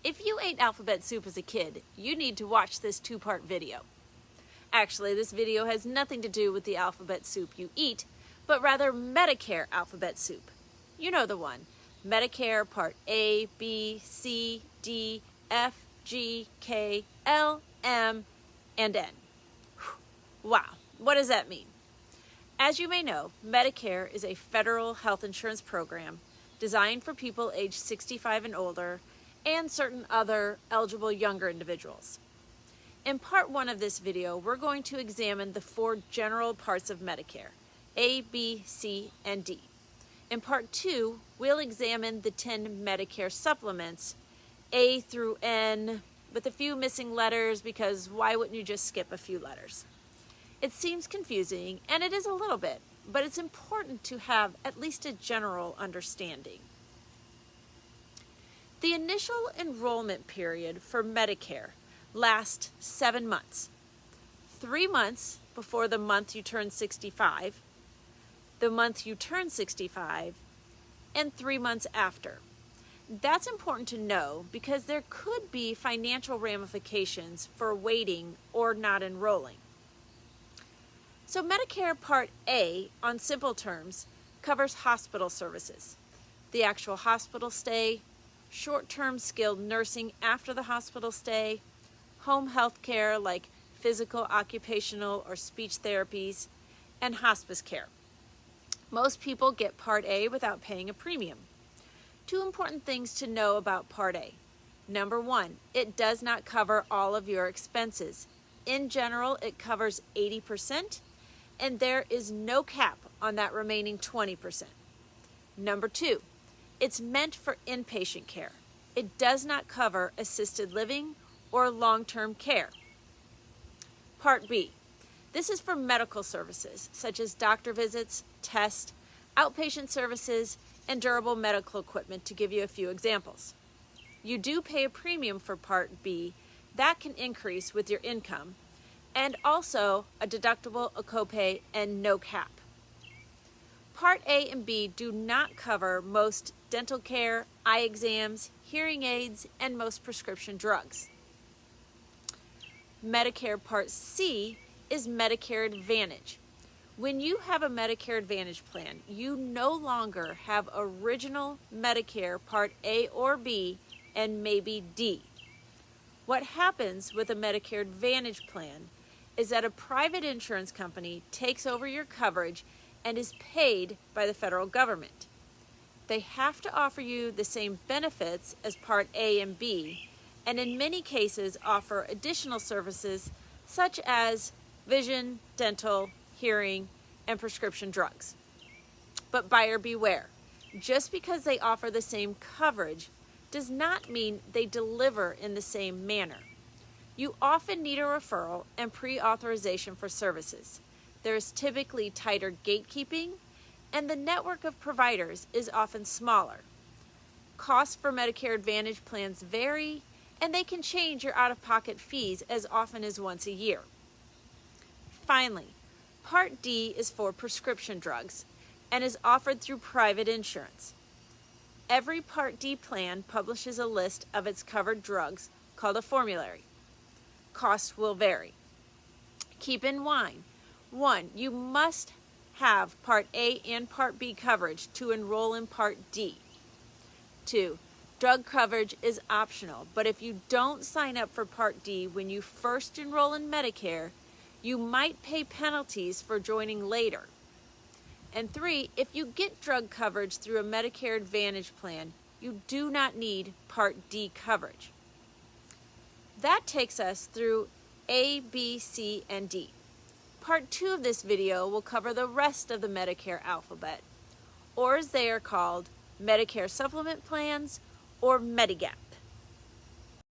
If you ate alphabet soup as a kid, you need to watch this two-part video. Actually, this video has nothing to do with the alphabet soup you eat, but rather Medicare alphabet soup. You know the one. Medicare Part A, B, C, D, F, G, K, L, M, and N. Wow, what does that mean? As you may know, Medicare is a federal health insurance program designed for people aged 65 and older and certain other eligible younger individuals. In part 1 of this video, we're going to examine the 4 general parts of Medicare, A, B, C, and D. In part 2, we'll examine the 10 Medicare supplements, A through N, with a few missing letters because why wouldn't you just skip a few letters? It seems confusing, and it is a little bit, but it's important to have at least a general understanding. The initial enrollment period for Medicare lasts 7 months. 3 months before the month you turn 65, the month you turn 65, and 3 months after. That's important to know because there could be financial ramifications for waiting or not enrolling. So Medicare Part A, on simple terms, covers hospital services, the actual hospital stay, short-term skilled nursing after the hospital stay, home health care like physical, occupational, or speech therapies, and hospice care. Most people get Part A without paying a premium. 2 important things to know about Part A. Number 1, it does not cover all of your expenses. In general, it covers 80%, and there is no cap on that remaining 20%. Number 2, it's meant for inpatient care. It does not cover assisted living or long-term care. Part B, this is for medical services such as doctor visits, tests, outpatient services, and durable medical equipment, to give you a few examples. You do pay a premium for Part B. That can increase with your income, and also a deductible, a copay, and no cap. Part A and B do not cover most dental care, eye exams, hearing aids, and most prescription drugs. Medicare Part C is Medicare Advantage. When you have a Medicare Advantage plan, you no longer have original Medicare Part A or B and maybe D. What happens with a Medicare Advantage plan is that a private insurance company takes over your coverage and is paid by the federal government. They have to offer you the same benefits as Part A and B, and in many cases offer additional services such as vision, dental, hearing, and prescription drugs. But buyer beware. Just because they offer the same coverage does not mean they deliver in the same manner. You often need a referral and pre-authorization for services. There is typically tighter gatekeeping, and the network of providers is often smaller. Costs for Medicare Advantage plans vary, and they can change your out-of-pocket fees as often as once a year. Finally, Part D is for prescription drugs and is offered through private insurance. Every Part D plan publishes a list of its covered drugs called a formulary. Costs will vary. Keep in mind, 1, you must have Part A and Part B coverage to enroll in Part D. 2, drug coverage is optional, but if you don't sign up for Part D when you first enroll in Medicare, you might pay penalties for joining later. And 3, if you get drug coverage through a Medicare Advantage plan, you do not need Part D coverage. That takes us through A, B, C, and D. Part 2 of this video will cover the rest of the Medicare alphabet, or as they are called, Medicare supplement plans or Medigap.